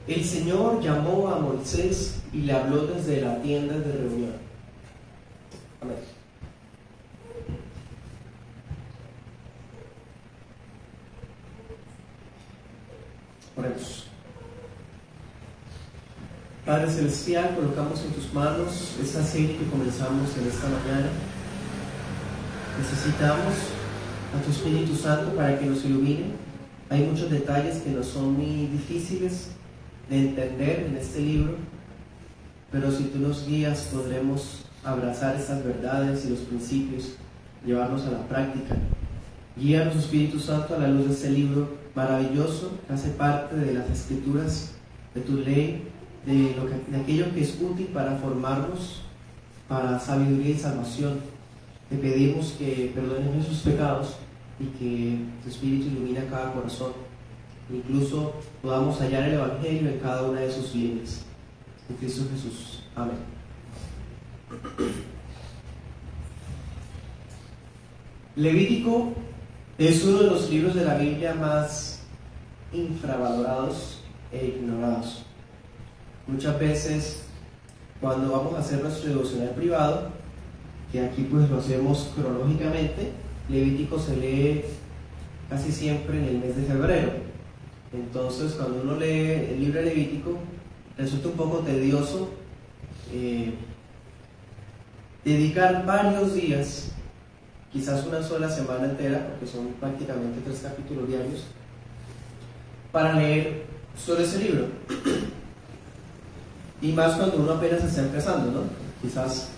El Señor llamó a Moisés y le habló desde la tienda de reunión. Amén. Oremos. Padre Celestial, colocamos en tus manos esta serie que comenzamos en esta mañana. Necesitamos a tu Espíritu Santo para que nos ilumine. Hay muchos detalles que nos son muy difíciles de entender en este libro, pero si tú nos guías podremos abrazar estas verdades y los principios, llevarlos a la práctica. Guíanos, Espíritu Santo, a la luz de este libro maravilloso que hace parte de las Escrituras, de tu ley, de aquello que es útil para formarnos para sabiduría y salvación. Te pedimos que perdones nuestros pecados y que tu Espíritu ilumine cada corazón, incluso podamos hallar el Evangelio en cada una de sus líneas. En Cristo Jesús. Amén. Levítico es uno de los libros de la Biblia más infravalorados e ignorados. Muchas veces, cuando vamos a hacer nuestro devocional privado, que aquí pues lo hacemos cronológicamente, Levítico se lee casi siempre en el mes de febrero. Entonces, cuando uno lee el libro de Levítico, resulta un poco tedioso dedicar varios días, quizás una sola semana entera, porque son prácticamente 3 capítulos diarios, para leer solo ese libro. Y más cuando uno apenas está empezando, ¿no? Quizás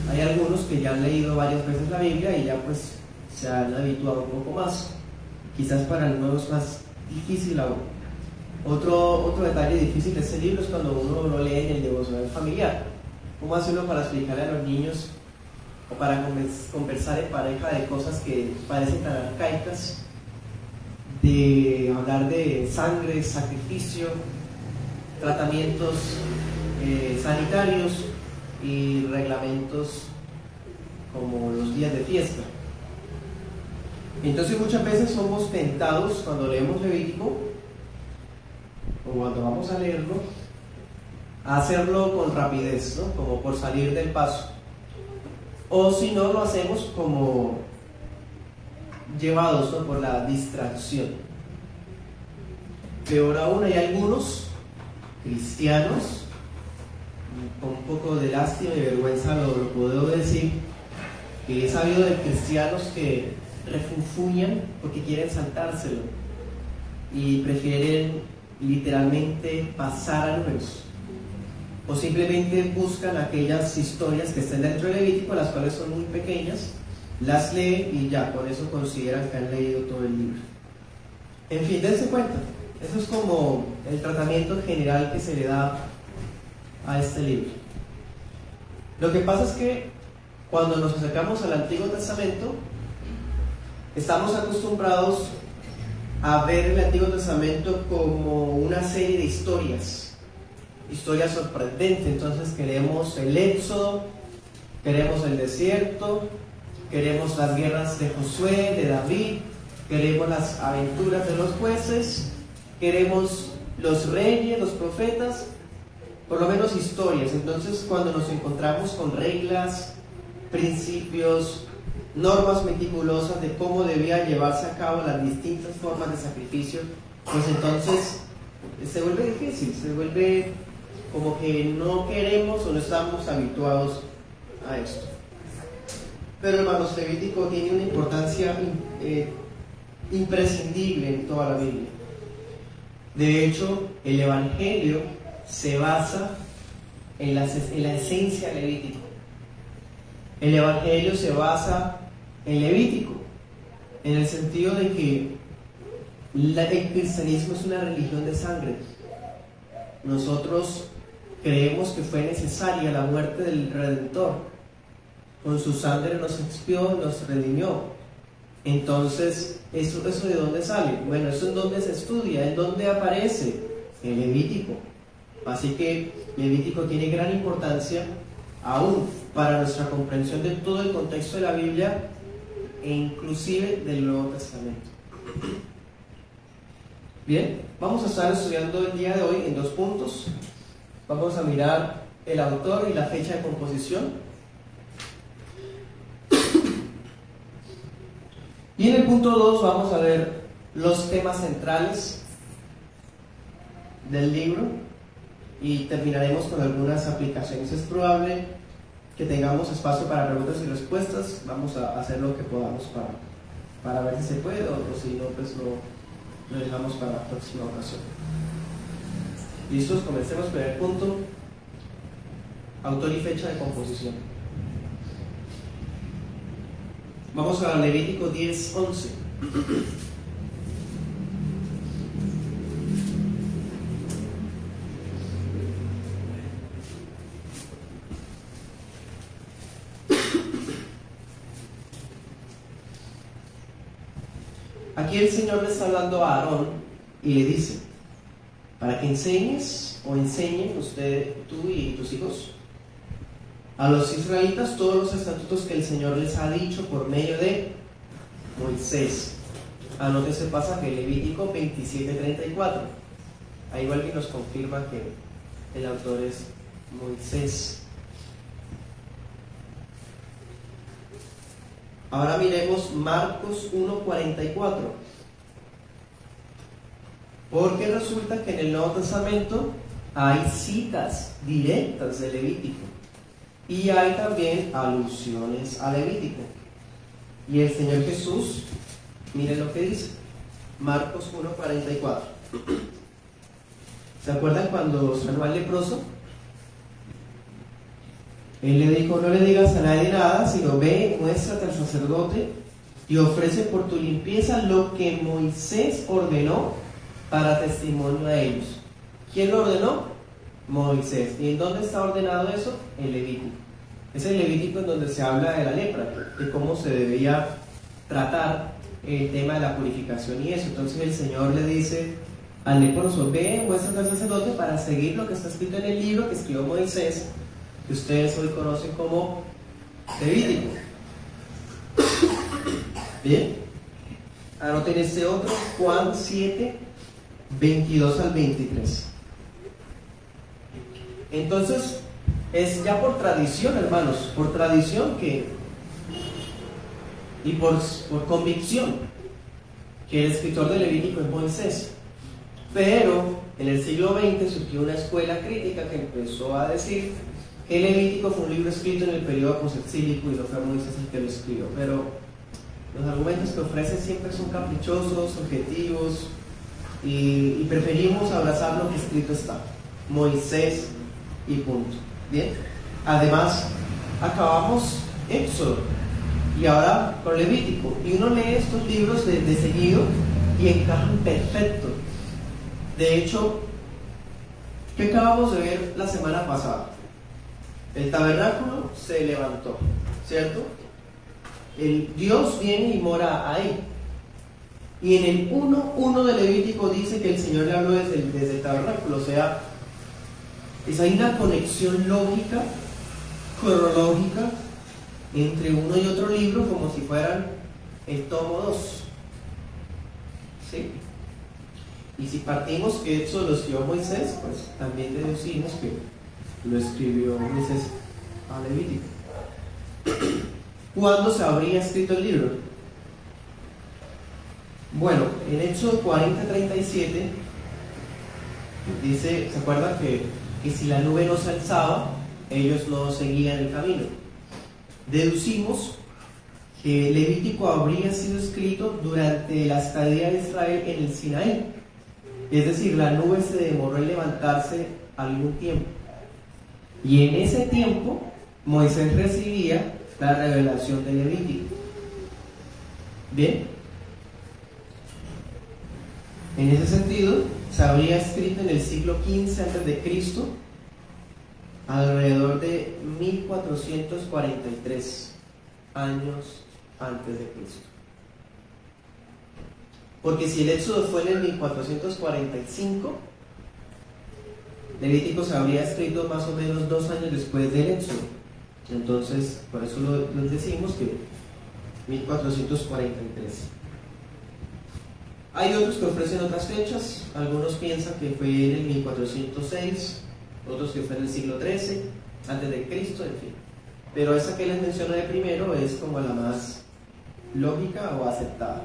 hay algunos que ya han leído varias veces la Biblia y ya pues se han habituado un poco más. Quizás para el nuevo es más difícil aún. Otro detalle difícil de este libro es cuando uno lo lee en el devocional familiar. ¿Cómo hace uno para explicarle a los niños o para conversar en pareja de cosas que parecen tan arcaicas? De hablar de sangre, sacrificio, tratamientos sanitarios y reglamentos como los días de fiesta. Entonces muchas veces somos tentados cuando leemos Levítico o cuando vamos a leerlo a hacerlo con rapidez, ¿no? Como por salir del paso, o si no lo hacemos como llevados, ¿no? Por la distracción. Peor aún, hay algunos cristianos, con un poco de lástima y vergüenza lo puedo decir, que he sabido de cristianos que refunfuñan porque quieren saltárselo y prefieren literalmente pasar a números, o simplemente buscan aquellas historias que estén dentro del Levítico, las cuales son muy pequeñas, las leen y ya, con eso consideran que han leído todo el libro. En fin, dense cuenta, eso es como el tratamiento general que se le da a este libro. Lo que pasa es que cuando nos acercamos al Antiguo Testamento, estamos acostumbrados a ver el Antiguo Testamento como una serie de historias sorprendentes. Entonces queremos el Éxodo, queremos el desierto, queremos las guerras de Josué, de David, queremos las aventuras de los jueces, queremos los reyes, los profetas, por lo menos historias. Entonces cuando nos encontramos con reglas, principios, normas meticulosas de cómo debía llevarse a cabo las distintas formas de sacrificio, pues entonces se vuelve difícil, se vuelve como que no queremos o no estamos habituados a esto. Pero hermanos, Levítico tiene una importancia imprescindible en toda la Biblia. De hecho, el Evangelio se basa en la esencia de Levítico. El Evangelio se basa en Levítico, en el sentido de que el cristianismo es una religión de sangre. Nosotros creemos que fue necesaria la muerte del Redentor. Con su sangre nos expió, nos redimió. Entonces, ¿eso de dónde sale? Bueno, ¿eso en dónde se estudia? ¿En dónde aparece? En Levítico. Así que Levítico tiene gran importancia aún para nuestra comprensión de todo el contexto de la Biblia e inclusive del Nuevo Testamento. Bien, vamos a estar estudiando el día de hoy en 2 puntos. Vamos a mirar el autor y la fecha de composición. Y en el punto 2 vamos a ver los temas centrales del libro y terminaremos con algunas aplicaciones. Es probable que tengamos espacio para preguntas y respuestas. Vamos a hacer lo que podamos para ver si se puede o si no, pues lo dejamos para la próxima ocasión. ¿Listos? Comencemos. Primer punto: autor y fecha de composición. Vamos a Levítico 10:11. Aquí el Señor le está hablando a Aarón y le dice: para que enseñes o enseñen usted, tú y tus hijos, a los israelitas todos los estatutos que el Señor les ha dicho por medio de Moisés. Anote ese pasaje, Levítico 27:34. Ahí igual que nos confirma que el autor es Moisés. Ahora miremos Marcos 1:44. Porque resulta que en el Nuevo Testamento hay citas directas de Levítico y hay también alusiones a Levítico. Y el Señor Jesús, miren lo que dice, Marcos 1:44. ¿Se acuerdan cuando sanó al leproso? Él le dijo: no le digas a nadie nada, sino ve, muéstrate al sacerdote y ofrece por tu limpieza lo que Moisés ordenó para testimonio a ellos. ¿Quién lo ordenó? Moisés. ¿Y en dónde está ordenado eso? En Levítico. Es el Levítico en donde se habla de la lepra, de cómo se debía tratar el tema de la purificación y eso. Entonces el Señor le dice al leproso: ve, muéstrate al sacerdote para seguir lo que está escrito en el libro que escribió Moisés, que ustedes hoy conocen como Levítico. Bien, anoten este otro, Juan 7:22 al 23. Entonces, es ya por tradición, hermanos, por tradición y por convicción que el escritor de Levítico es Moisés. Pero en el siglo XX surgió una escuela crítica que empezó a decir que el Levítico fue un libro escrito en el periodo posexílico y no fue Moisés el que lo escribió. Pero los argumentos que ofrecen siempre son caprichosos, subjetivos, y preferimos abrazar lo que escrito está: Moisés y punto. Bien, además acabamos Éxodo y ahora con Levítico, y uno lee estos libros de seguido y encajan perfecto. De hecho, ¿qué acabamos de ver la semana pasada? El tabernáculo se levantó, ¿cierto? El Dios viene y mora ahí. Y en el 1:1 de Levítico dice que el Señor le habló desde el tabernáculo. O sea, hay una conexión lógica, cronológica, entre uno y otro libro, como si fueran el tomo 2. ¿Sí? Y si partimos que eso lo escribió Moisés, pues también deducimos que lo escribió Moisés a Levítico. ¿Cuándo se habría escrito el libro? Bueno, en Éxodo 40:37 dice, ¿se acuerdan que si la nube no se alzaba, ellos no seguían el camino? Deducimos que Levítico habría sido escrito durante la estadía de Israel en el Sinaí. Es decir, la nube se demoró en levantarse algún tiempo. Y en ese tiempo, Moisés recibía la revelación de Levítico. Bien. En ese sentido, se habría escrito en el siglo XV a.C., alrededor de 1443 años antes de Cristo. Porque si el Éxodo fue en el 1445, Levítico se habría escrito más o menos 2 años después del Éxodo. Entonces, por eso lo decimos que 1443. Hay otros que ofrecen otras fechas, algunos piensan que fue en el 1406, otros que fue en el siglo XIII, antes de Cristo, en fin. Pero esa que les menciono de primero es como la más lógica o aceptada.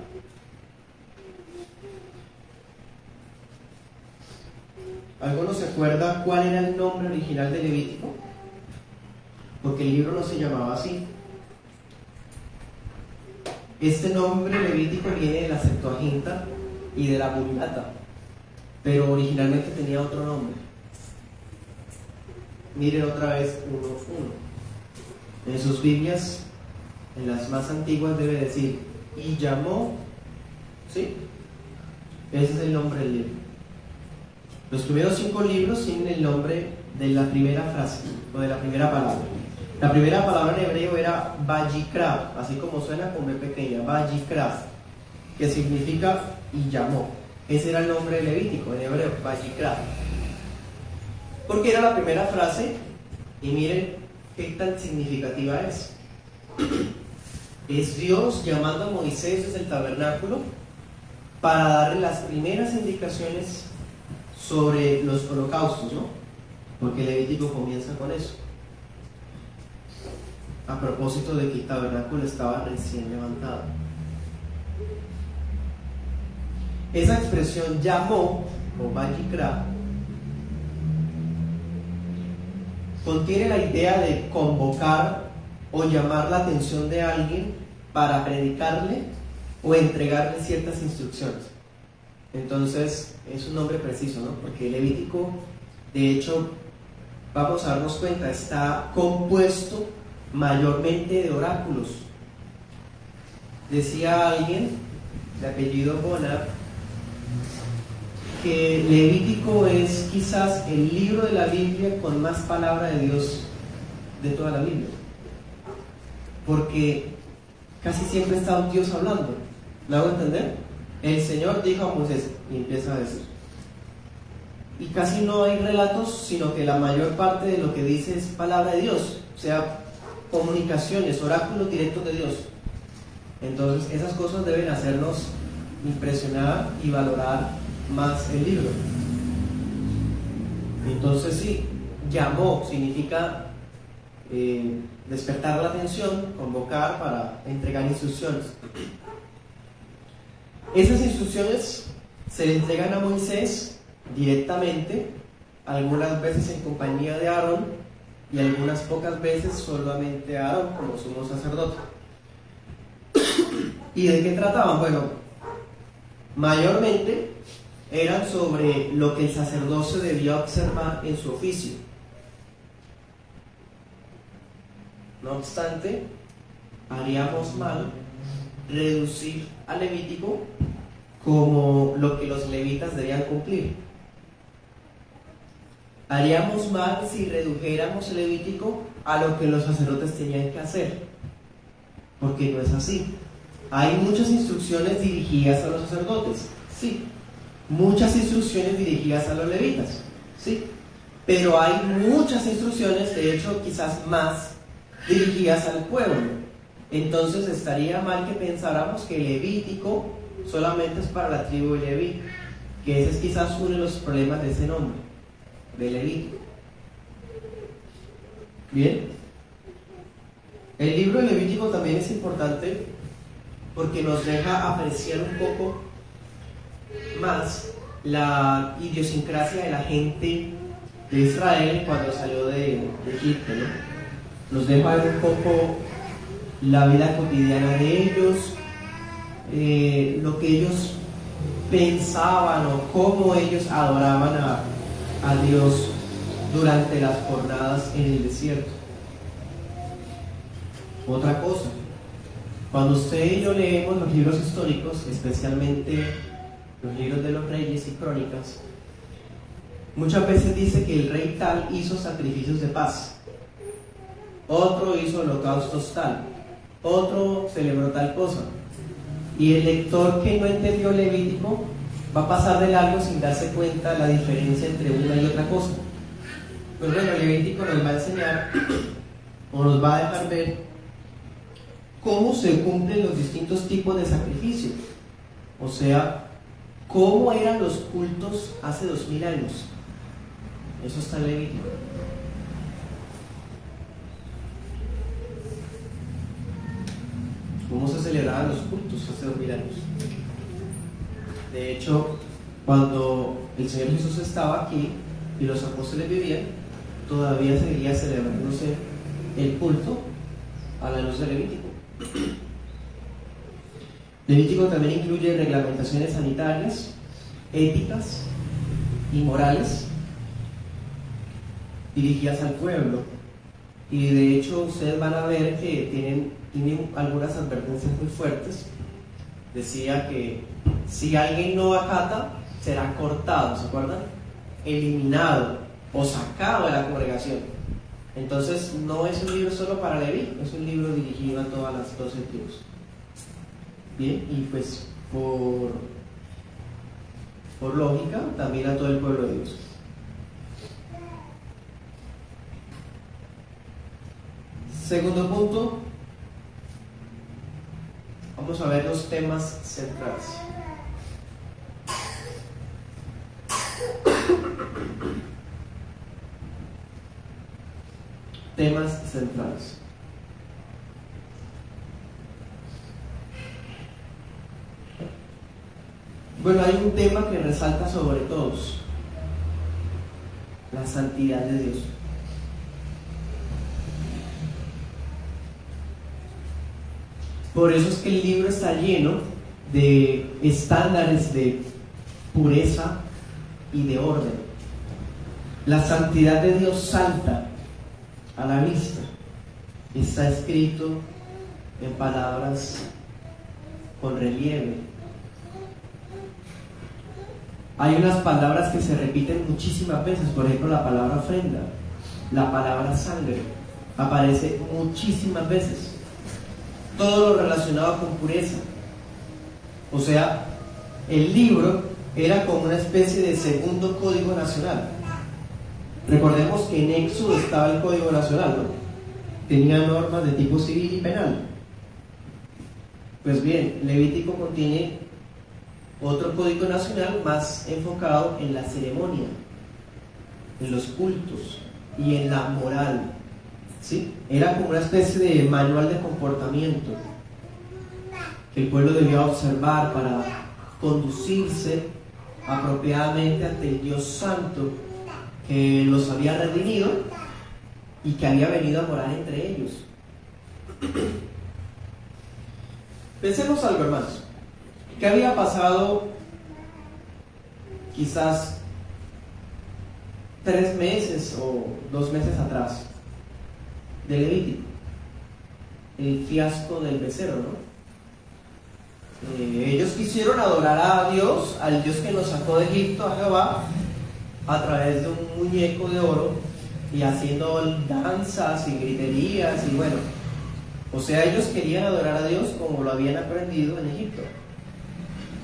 ¿Alguno se acuerda cuál era el nombre original de Levítico? Porque el libro no se llamaba así. Este nombre Levítico viene de la Septuaginta y de la Vulgata, pero originalmente tenía otro nombre. Miren otra vez 1:1. En sus Biblias, en las más antiguas, debe decir y llamó, ¿sí? Ese es el nombre del libro. Los primeros 5 libros tienen el nombre de la primera frase o de la primera palabra. La primera palabra en hebreo era Vayikra, así como suena con B pequeña, Vayikra, que significa y llamó. Ese era el nombre de Levítico en hebreo, Vayikra. Porque era la primera frase, y miren qué tan significativa es. Es Dios llamando a Moisés desde el tabernáculo para darle las primeras indicaciones sobre los holocaustos, ¿no? Porque Levítico comienza con eso. A propósito de que el tabernáculo estaba recién levantado. Esa expresión llamó, o Vayikra, contiene la idea de convocar o llamar la atención de alguien para predicarle o entregarle ciertas instrucciones. Entonces, es un nombre preciso, ¿no? Porque Levítico, de hecho, vamos a darnos cuenta, está compuesto mayormente de oráculos. Decía alguien de apellido Bonner que Levítico es quizás el libro de la Biblia con más palabra de Dios de toda la Biblia, porque casi siempre está Dios hablando. ¿Me hago entender? El Señor dijo a Moisés y empieza a decir, y casi no hay relatos, sino que la mayor parte de lo que dice es palabra de Dios, o sea, comunicaciones, oráculos directos de Dios. Entonces esas cosas deben hacernos impresionar y valorar más el libro. Entonces sí, llamó significa despertar la atención, convocar para entregar instrucciones. Esas instrucciones se le entregan a Moisés directamente, algunas veces en compañía de Aarón y algunas pocas veces solamente a Aarón como sumo sacerdote. ¿Y de qué trataban? Bueno, mayormente eran sobre lo que el sacerdocio debía observar en su oficio. No obstante, haríamos mal reducir al Levítico como lo que los levitas debían cumplir. Haríamos mal si redujéramos el Levítico a lo que los sacerdotes tenían que hacer, porque no es así. Hay muchas instrucciones dirigidas a los sacerdotes, sí. Muchas instrucciones dirigidas a los levitas, sí. Pero hay muchas instrucciones, de hecho quizás más, dirigidas al pueblo. Entonces estaría mal que pensáramos que el Levítico solamente es para la tribu de Leví, que ese es quizás uno de los problemas de ese nombre, de Levítico. Bien. El libro de Levítico también es importante porque nos deja apreciar un poco más la idiosincrasia de la gente de Israel cuando salió de Egipto, ¿no? Nos deja ver un poco la vida cotidiana de ellos, lo que ellos pensaban o cómo ellos adoraban a Dios durante las jornadas en el desierto. Otra cosa, cuando usted y yo leemos los libros históricos, especialmente los libros de los reyes y crónicas, muchas veces dice que el rey tal hizo sacrificios de paz, otro hizo holocaustos tal, otro celebró tal cosa, y el lector que no entendió Levítico va a pasar de largo sin darse cuenta de la diferencia entre una y otra cosa. Pues bueno, Levítico nos va a enseñar o nos va a dejar ver cómo se cumplen los distintos tipos de sacrificios, o sea, cómo eran los cultos hace 2000 años. Eso está en Levítico. Cómo se celebraban los cultos hace 2000 años. De hecho, cuando el Señor Jesús estaba aquí y los apóstoles vivían, todavía seguía celebrándose el culto a la luz de Levítico. Levítico también incluye reglamentaciones sanitarias, éticas y morales dirigidas al pueblo. Y de hecho ustedes van a ver que tienen algunas advertencias muy fuertes. Decía que si alguien no acata, será cortado, ¿se acuerdan? Eliminado o sacado de la congregación. Entonces no es un libro solo para Leví, es un libro dirigido a todas las 12 tribus. Bien, y pues por lógica también a todo el pueblo de Dios. Segundo punto, vamos a ver los temas centrales. Temas centrales. Bueno, hay un tema que resalta sobre todos: la santidad de Dios. Por eso es que el libro está lleno de estándares de pureza y de orden. La santidad de Dios salta a la vista. Está escrito en palabras con relieve. Hay unas palabras que se repiten muchísimas veces, por ejemplo la palabra ofrenda, la palabra sangre, aparece muchísimas veces. Todo lo relacionado con pureza. O sea, el libro era como una especie de segundo código nacional. Recordemos que en Éxodo estaba el código nacional, ¿no? Tenía normas de tipo civil y penal. Pues bien, Levítico contiene otro código nacional más enfocado en la ceremonia, en los cultos y en la moral. ¿Sí? Era como una especie de manual de comportamiento que el pueblo debía observar para conducirse apropiadamente ante el Dios Santo que los había redimido y que había venido a morar entre ellos. Pensemos algo, hermanos. ¿Qué había pasado quizás 3 meses o 2 meses atrás de Levítico? El fiasco del becerro, ¿no? Ellos quisieron adorar a Dios, al Dios que los sacó de Egipto, a Jehová, a través de un muñeco de oro y haciendo danzas y griterías y bueno, o sea, ellos querían adorar a Dios como lo habían aprendido en Egipto.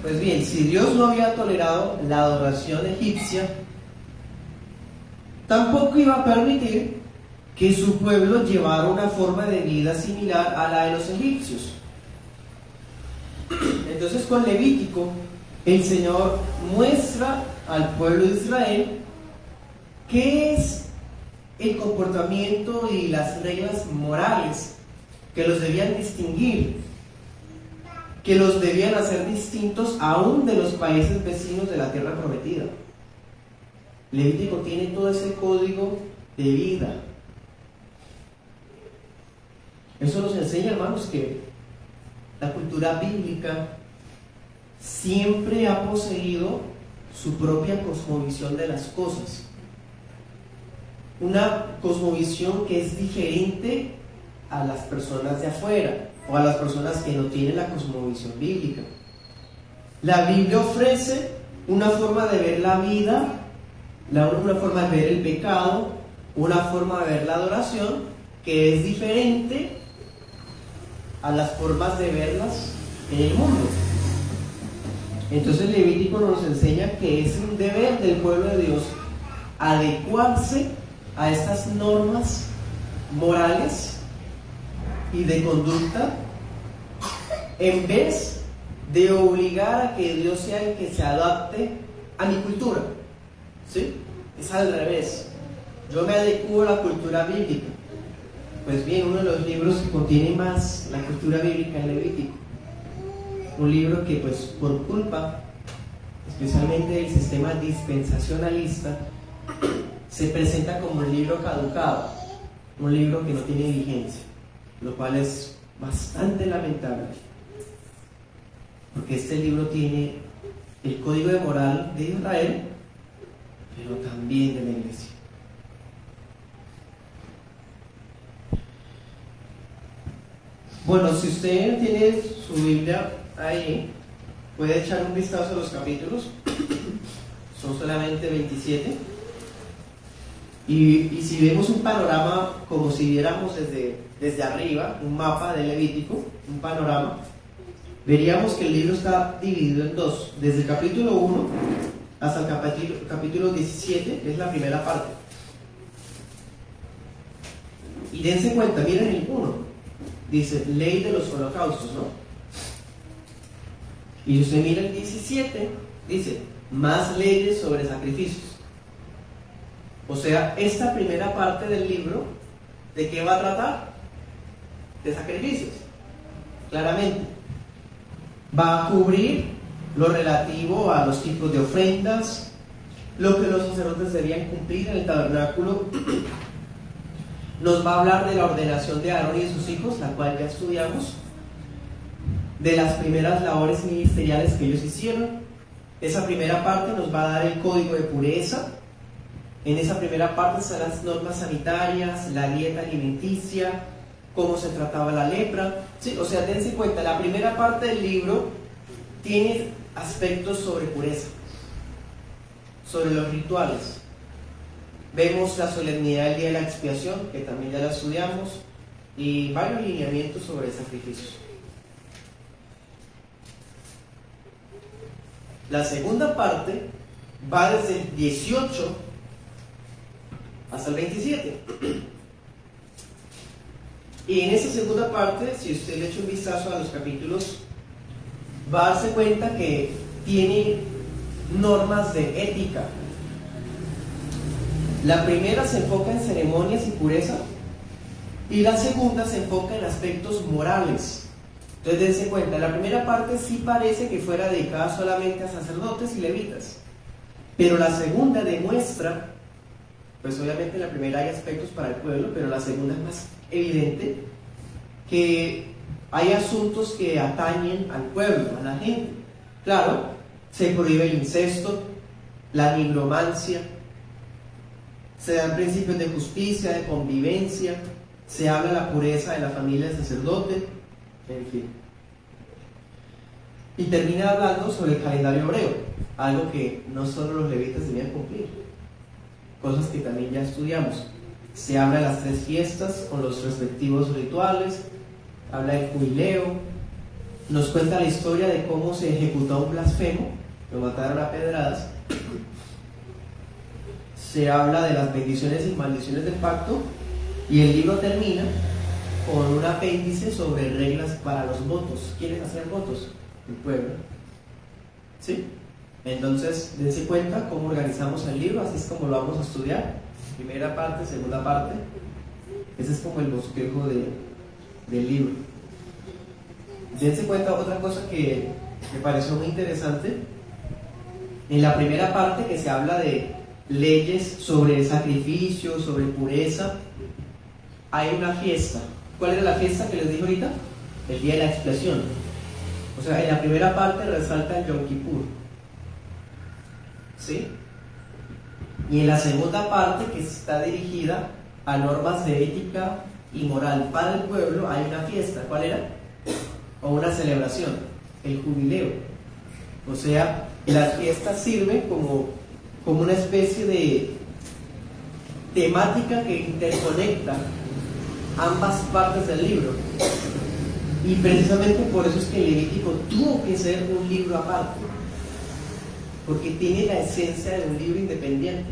Pues bien, si Dios no había tolerado la adoración egipcia, tampoco iba a permitir que su pueblo llevara una forma de vida similar a la de los egipcios. Entonces con Levítico el Señor muestra al pueblo de Israel qué es el comportamiento y las reglas morales que los debían distinguir, que los debían hacer distintos aún de los países vecinos de la tierra prometida. Levítico tiene todo ese código de vida. Eso nos enseña, hermanos, que la cultura bíblica siempre ha poseído su propia cosmovisión de las cosas. Una cosmovisión que es diferente a las personas de afuera o a las personas que no tienen la cosmovisión bíblica. La Biblia ofrece una forma de ver la vida, una forma de ver el pecado, una forma de ver la adoración que es diferente a las formas de verlas en el mundo. Entonces Levítico nos enseña que es un deber del pueblo de Dios adecuarse a estas normas morales y de conducta en vez de obligar a que Dios sea el que se adapte a mi cultura, ¿sí? Es al revés. Yo me adecuo a la cultura bíblica. Pues bien, uno de los libros que contiene más la cultura bíblica es Levítico. Un libro que, pues, por culpa, especialmente del sistema dispensacionalista, se presenta como un libro caducado, un libro que no tiene vigencia, lo cual es bastante lamentable, porque este libro tiene el código de moral de Israel, pero también de la iglesia. Bueno, si usted tiene su Biblia ahí, puede echar un vistazo a los capítulos. Son solamente 27. Y si vemos un panorama como si viéramos desde arriba, un mapa de Levítico, un panorama, veríamos que el libro está dividido en dos, desde el capítulo 1 hasta el capítulo 17, que es la primera parte. Y dense cuenta, miren el 1. Dice, ley de los holocaustos, ¿no? Y si usted mira el 17, dice, más leyes sobre sacrificios. O sea, esta primera parte del libro, ¿de qué va a tratar? De sacrificios, claramente. Va a cubrir lo relativo a los tipos de ofrendas, lo que los sacerdotes debían cumplir en el tabernáculo. Nos va a hablar de la ordenación de Aarón y de sus hijos, la cual ya estudiamos, de las primeras labores ministeriales que ellos hicieron. Esa primera parte nos va a dar el código de pureza. En esa primera parte están las normas sanitarias, la dieta alimenticia, cómo se trataba la lepra. Sí, o sea, dense cuenta, la primera parte del libro tiene aspectos sobre pureza, sobre los rituales. Vemos la solemnidad del día de la expiación, que también ya la estudiamos, y varios lineamientos sobre sacrificios. La segunda parte va desde el 18 hasta el 27. Y en esa segunda parte, si usted le echa un vistazo a los capítulos, va a darse cuenta que tiene normas de ética. La primera se enfoca en ceremonias y pureza, y la segunda se enfoca en aspectos morales. Entonces dense cuenta, la primera parte sí parece que fuera dedicada solamente a sacerdotes y levitas, pero la segunda demuestra, pues obviamente en la primera hay aspectos para el pueblo, pero la segunda es más evidente, que hay asuntos que atañen al pueblo, a la gente. Claro, se prohíbe el incesto, la nigromancia, se dan principios de justicia, de convivencia, se habla de la pureza de la familia del sacerdote, en fin. Y termina hablando sobre el calendario hebreo, algo que no solo los levitas debían cumplir, cosas que también ya estudiamos. Se habla de las 3 fiestas con los respectivos rituales, habla del jubileo, nos cuenta la historia de cómo se ejecutó a un blasfemo, lo mataron a pedradas. Se habla de las bendiciones y maldiciones del pacto, y el libro termina con un apéndice sobre reglas para los votos. ¿Quiénes hacen votos? El pueblo. ¿Sí? Entonces, dense cuenta cómo organizamos el libro, así es como lo vamos a estudiar. Primera parte, segunda parte. Ese es como el bosquejo del libro. Dense cuenta otra cosa que me pareció muy interesante. En la primera parte, que se habla de leyes sobre sacrificio, sobre pureza, hay una fiesta. ¿Cuál era la fiesta que les dije ahorita? El día de la expiación. O sea, en la primera parte resalta el Yom Kippur, ¿sí? Y en la segunda parte, que está dirigida a normas de ética y moral para el pueblo, hay una fiesta. ¿Cuál era? O una celebración, el jubileo. O sea, la fiesta sirve como una especie de temática que interconecta ambas partes del libro. Y precisamente por eso es que el Levítico tuvo que ser un libro aparte, porque tiene la esencia de un libro independiente,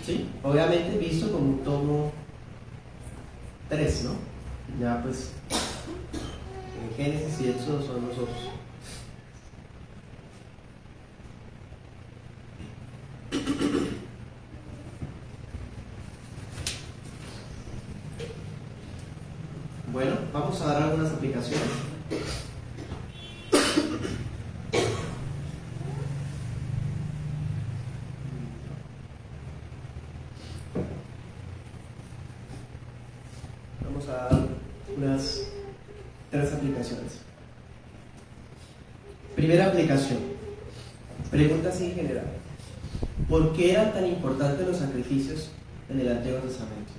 ¿sí? Obviamente visto como un tomo 3, ¿no? Ya pues en Génesis y Éxodo son los otros. vamos a dar algunas aplicaciones. Vamos a dar unas 3 aplicaciones. Primera aplicación. Pregunta así en general. ¿Por qué eran tan importantes los sacrificios en el Antiguo Testamento?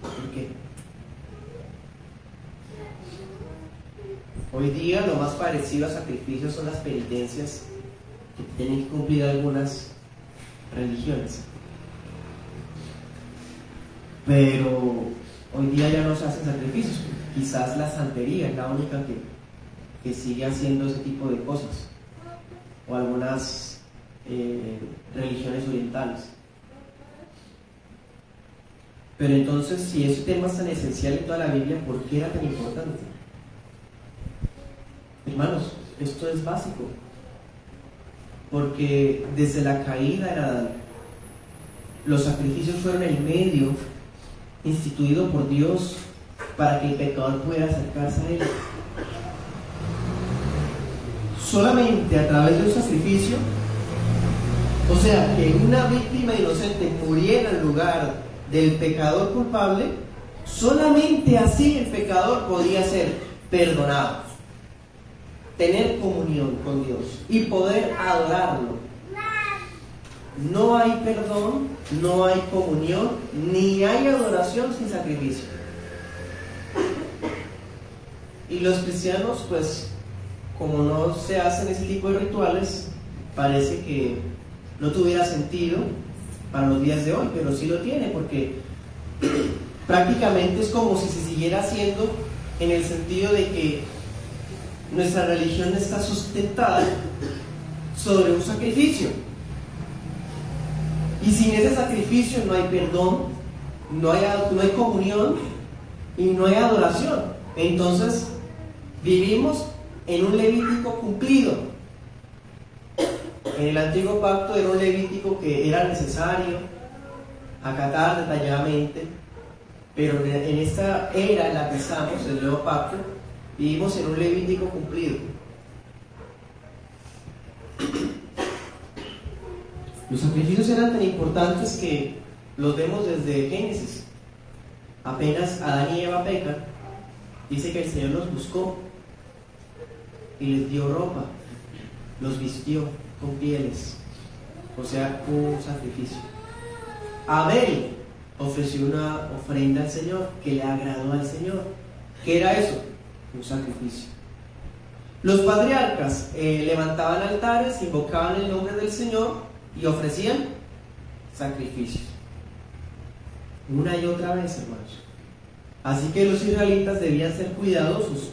¿Por qué? Hoy día lo más parecido a sacrificios son las penitencias que tienen que cumplir algunas religiones. Pero hoy día ya no se hacen sacrificios. Quizás la santería es la única que sigue haciendo ese tipo de cosas. O algunas religiones orientales. Pero entonces, si ese tema es tan esencial en toda la Biblia, ¿por qué era tan importante? Hermanos, esto es básico. Porque desde la caída de Adán, los sacrificios fueron el medio instituido por Dios para que el pecador pudiera acercarse a Él. Solamente a través de un sacrificio, o sea, que una víctima inocente muriera en lugar del pecador culpable, solamente así el pecador podía ser perdonado, tener comunión con Dios y poder adorarlo. No hay perdón, no hay comunión, ni hay adoración sin sacrificio. Y los cristianos, pues, como no se hacen ese tipo de rituales, parece que no tuviera sentido para los días de hoy, pero sí lo tiene, porque prácticamente es como si se siguiera haciendo, en el sentido de que nuestra religión está sustentada sobre un sacrificio, y sin ese sacrificio no hay perdón, no hay comunión y no hay adoración. Entonces vivimos en un Levítico cumplido. En el antiguo pacto era un Levítico que era necesario acatar detalladamente, pero en esta era en la que estamos, el nuevo pacto, vivimos en un Levítico cumplido. Los sacrificios eran tan importantes que los vemos desde Génesis. Apenas Adán y Eva pecan, dice que el Señor los buscó y les dio ropa, los vistió con pieles, o sea, un sacrificio. Abel ofreció una ofrenda al Señor que le agradó al Señor. ¿Qué era eso? Un sacrificio. Los patriarcas levantaban altares, invocaban el nombre del Señor y ofrecían sacrificios. Una y otra vez, hermanos. Así que los israelitas debían ser cuidadosos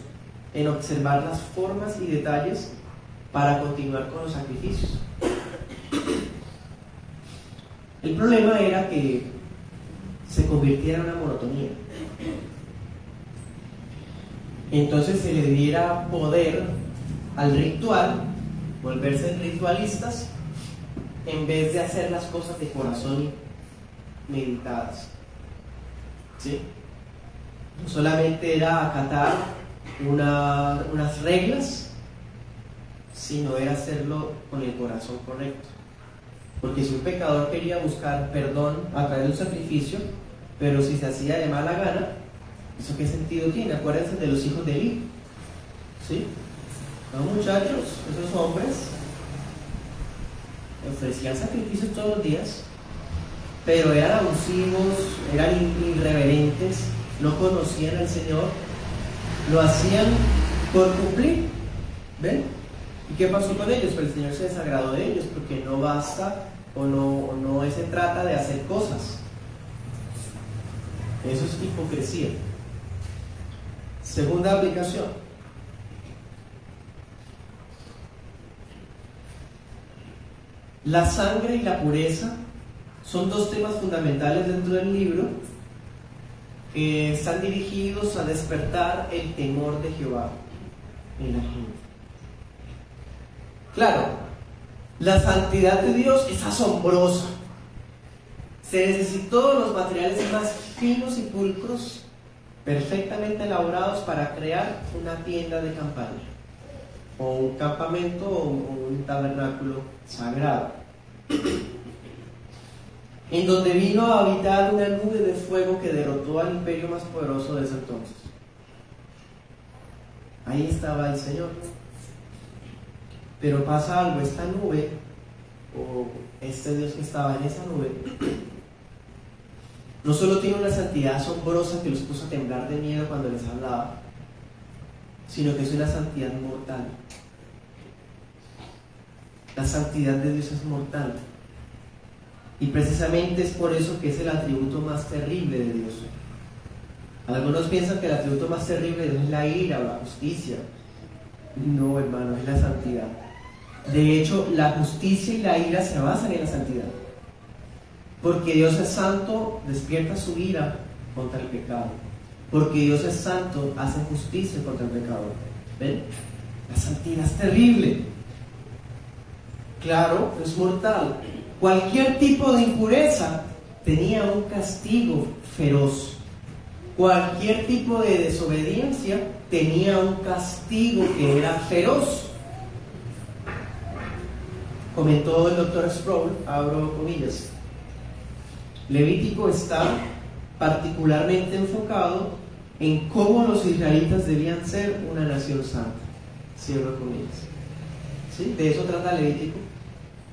en observar las formas y detalles para continuar con los sacrificios. El problema era que se convirtiera en una monotonía. Entonces se le diera poder al ritual, volverse ritualistas, en vez de hacer las cosas de corazón y meditadas. ¿Sí? No solamente era acatar unas reglas, sino era hacerlo con el corazón correcto. Porque si un pecador quería buscar perdón a través de un sacrificio, pero si se hacía de mala gana, ¿eso qué sentido tiene? Acuérdense de los hijos de Eli. ¿Sí? Los muchachos, esos hombres, ofrecían sacrificios todos los días, pero eran abusivos, eran irreverentes, no conocían al Señor, lo hacían por cumplir. ¿Ven? ¿Y qué pasó con ellos? Pues el Señor se desagradó de ellos, porque no basta o no se trata de hacer cosas. Eso es hipocresía. Segunda aplicación. La sangre y la pureza son dos temas fundamentales dentro del libro que están dirigidos a despertar el temor de Jehová en la gente. Claro, la santidad de Dios es asombrosa. Se necesitó los materiales más finos y pulcros perfectamente elaborados para crear una tienda de campaña, o un campamento, o un tabernáculo sagrado, en donde vino a habitar una nube de fuego que derrotó al imperio más poderoso de ese entonces. Ahí estaba el Señor. Pero pasa algo, esta nube, o este Dios que estaba en esa nube, no solo tiene una santidad asombrosa que los puso a temblar de miedo cuando les hablaba, sino que es una santidad mortal. La santidad de Dios es mortal. Y precisamente es por eso que es el atributo más terrible de Dios. Algunos piensan que el atributo más terrible de Dios es la ira o la justicia. No, hermano, es la santidad. De hecho, la justicia y la ira se basan en la santidad. Porque Dios es santo, despierta su ira contra el pecado. Porque Dios es santo, hace justicia contra el pecado. ¿Ven? La santidad es terrible. Claro, es mortal. Cualquier tipo de impureza tenía un castigo feroz. Cualquier tipo de desobediencia tenía un castigo que era feroz. Comentó el Dr. Sproul, abro comillas, Levítico está particularmente enfocado en cómo los israelitas debían ser una nación santa. Cierro comillas. ¿Sí? De eso trata Levítico.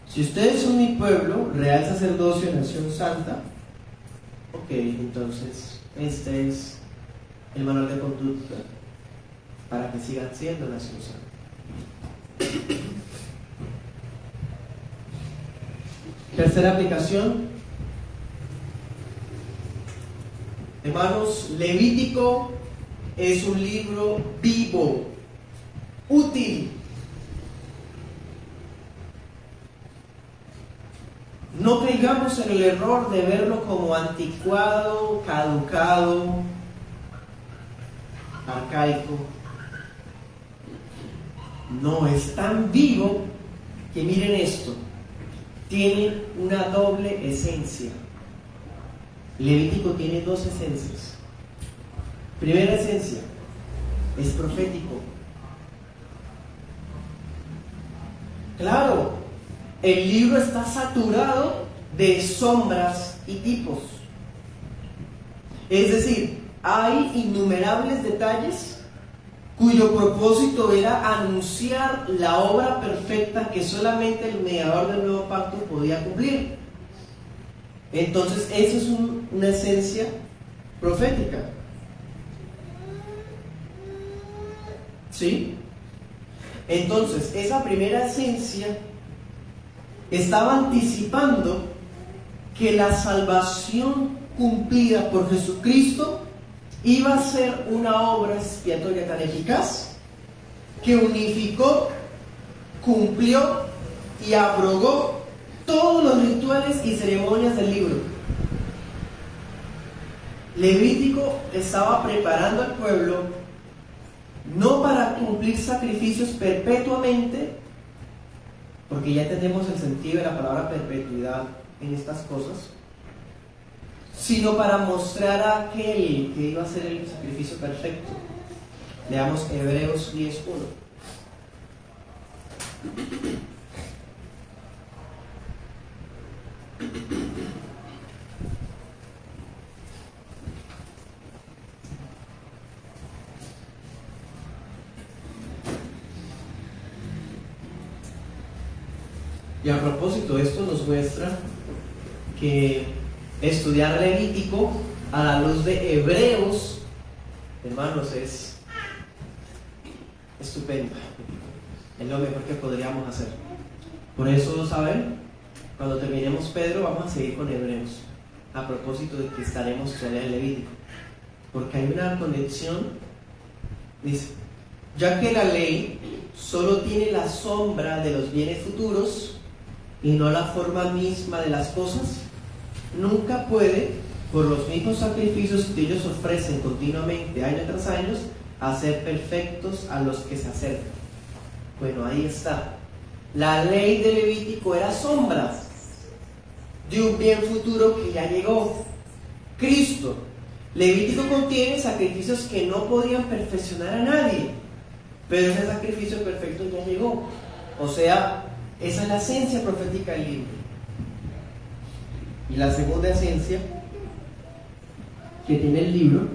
Si ustedes son mi pueblo, real sacerdocio, nación santa, ok, entonces este es el manual de conducta para que sigan siendo nación santa. Tercera aplicación. Hermanos, Levítico es un libro vivo, útil. No caigamos en el error de verlo como anticuado, caducado, arcaico. No, es tan vivo que miren esto, tiene una doble esencia. Levítico tiene dos esencias. Primera esencia, es profético. Claro, el libro está saturado de sombras y tipos. Es decir, hay innumerables detalles cuyo propósito era anunciar la obra perfecta que solamente el mediador del nuevo pacto podía cumplir. Entonces, eso es una esencia profética. ¿Sí? Entonces, esa primera esencia estaba anticipando que la salvación cumplida por Jesucristo iba a ser una obra expiatoria tan eficaz que unificó, cumplió y abrogó todos los rituales y ceremonias del libro. Levítico estaba preparando al pueblo no para cumplir sacrificios perpetuamente, porque ya tenemos el sentido de la palabra perpetuidad en estas cosas, sino para mostrar a aquel que iba a ser el sacrificio perfecto. Leamos Hebreos 10:1. Y a propósito, esto nos muestra que estudiar Levítico a la luz de Hebreos, hermanos, es estupendo. Es lo mejor que podríamos hacer. Por eso, ¿saben? Cuando terminemos Pedro, vamos a seguir con Hebreos. A propósito de que estaremos estudiando Levítico. Porque hay una conexión. Dice, ya que la ley solo tiene la sombra de los bienes futuros y no la forma misma de las cosas, nunca puede, por los mismos sacrificios que ellos ofrecen continuamente año tras año, hacer perfectos a los que se acercan. Bueno, ahí está. La ley de Levítico era sombra de un bien futuro que ya llegó, Cristo. Levítico contiene sacrificios que no podían perfeccionar a nadie, pero ese sacrificio perfecto ya llegó. O sea, esa es la esencia profética del libro. Y la segunda esencia que tiene el libro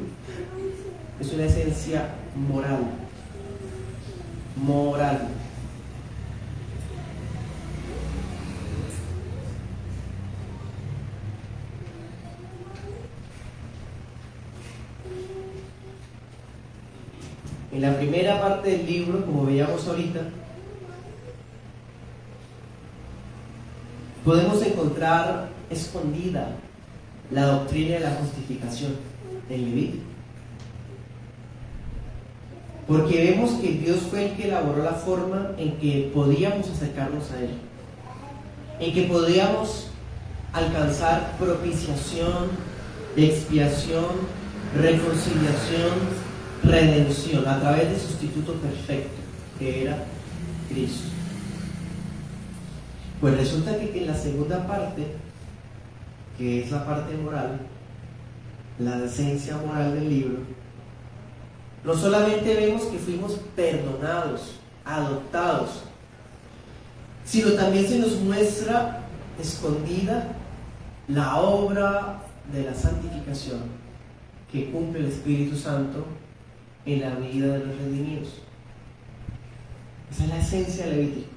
es una esencia moral. Moral. En la primera parte del libro, como veíamos ahorita, podemos encontrar escondida la doctrina de la justificación en Levítico. Porque vemos que Dios fue el que elaboró la forma en que podíamos acercarnos a Él, en que podíamos alcanzar propiciación, expiación, reconciliación, redención a través del sustituto perfecto que era Cristo. Pues resulta que en la segunda parte, que es la parte moral, la esencia moral del libro, no solamente vemos que fuimos perdonados, adoptados, sino también se nos muestra escondida la obra de la santificación que cumple el Espíritu Santo en la vida de los redimidos. Esa es la esencia del Levítico.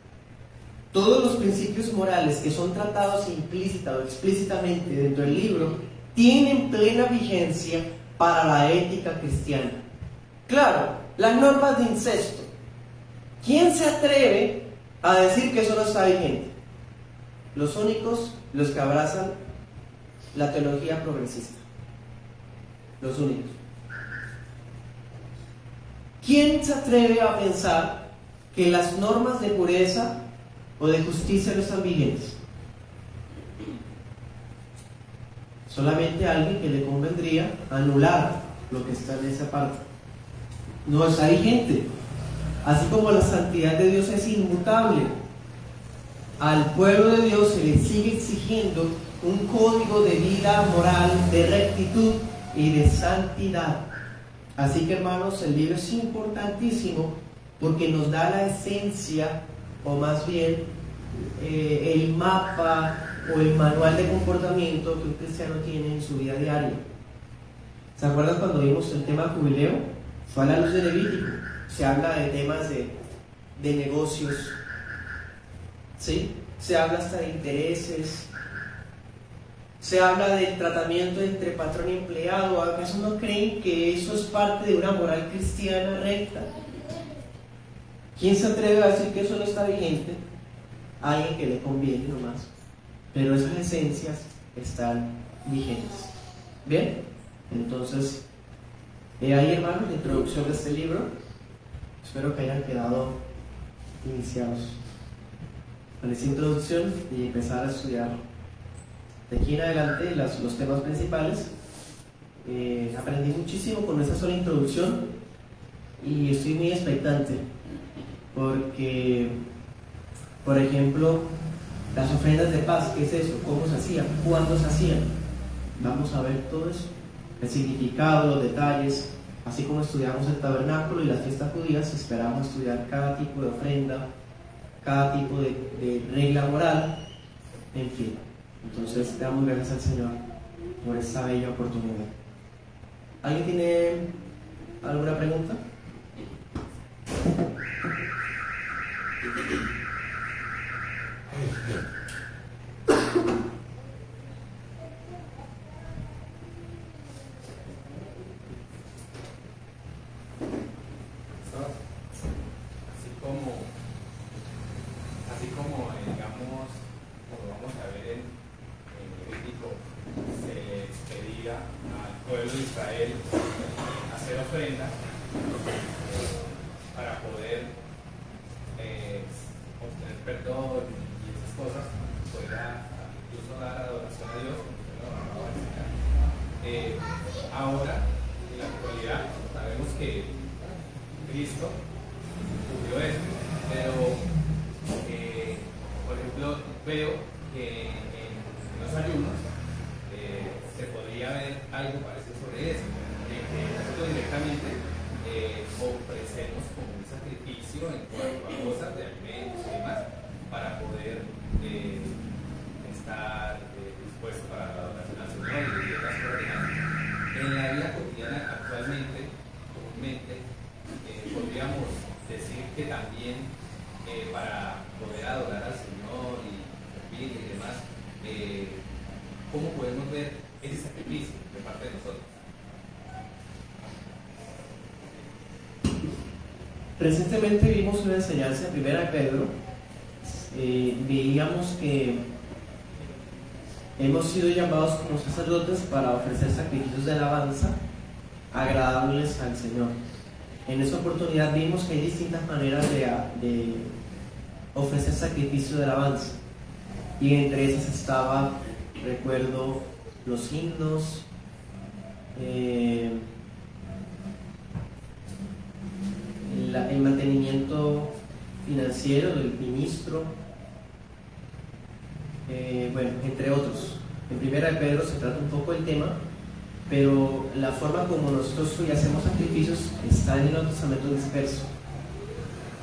Todos los principios morales que son tratados implícita o explícitamente dentro del libro tienen plena vigencia para la ética cristiana. Claro, las normas de incesto. ¿Quién se atreve a decir que eso no está vigente? Los únicos, los que abrazan la teología progresista. Los únicos. ¿Quién se atreve a pensar que las normas de pureza o de justicia no están vigentes? Solamente alguien que le convendría anular lo que está en esa parte. No está vigente. Así como la santidad de Dios es inmutable, al pueblo de Dios se le sigue exigiendo un código de vida moral, de rectitud y de santidad. Así que, hermanos, el libro es importantísimo porque nos da la esencia, o más bien el mapa o el manual de comportamiento que un cristiano tiene en su vida diaria. ¿Se acuerdan cuando vimos el tema jubileo? Fue a la luz de Levítico. Se habla de temas de negocios, ¿sí? Se habla hasta de intereses, se habla del tratamiento entre patrón y empleado. ¿Acaso no creen que eso es parte de una moral cristiana recta? ¿Quién se atreve a decir que eso no está vigente? Alguien que le conviene nomás. Pero esas esencias están vigentes. ¿Bien? Entonces, ahí, hermanos, la introducción de este libro. Espero que hayan quedado iniciados con esta introducción y empezar a estudiar de aquí en adelante los temas principales. Aprendí muchísimo con esta sola introducción y estoy muy expectante porque, por ejemplo, las ofrendas de paz, ¿qué es eso? ¿Cómo se hacían? ¿Cuándo se hacían? Vamos a ver todo eso, el significado, los detalles. Así como estudiamos el tabernáculo y las fiestas judías, esperamos estudiar cada tipo de ofrenda, cada tipo de regla moral, en fin. Entonces, le damos gracias al Señor por esta bella oportunidad. ¿Alguien tiene alguna pregunta? Así como digamos, como vamos a ver en Levítico, se les pedía al pueblo de Israel hacer ofrendas para poder obtener perdón y esas cosas, poder incluso dar adoración a Dios, ahora, en la actualidad, sabemos que Cristo cumplió esto, pero por ejemplo, veo que en los ayunos se podría quería ver algo parecido sobre eso, de que nosotros directamente ofrecemos como un sacrificio en cuanto a cosas de alimentos y demás para poder estar dispuestos para la adoración al Señor y otras cosas demás. En la vida cotidiana actualmente, comúnmente, podríamos decir que también para poder adorar al Señor y servir y demás, ¿cómo podemos ver ese sacrificio de parte de nosotros? Recientemente vimos una enseñanza en Primera de Pedro. Veíamos que hemos sido llamados como sacerdotes para ofrecer sacrificios de alabanza agradables al Señor. En esa oportunidad vimos que hay distintas maneras de ofrecer sacrificio de alabanza, y entre esas estaba, recuerdo, los himnos, el mantenimiento financiero del ministro, bueno, entre otros. En Primera de Pedro se trata un poco el tema, pero la forma como nosotros hoy hacemos sacrificios está en el Nuevo Testamento disperso.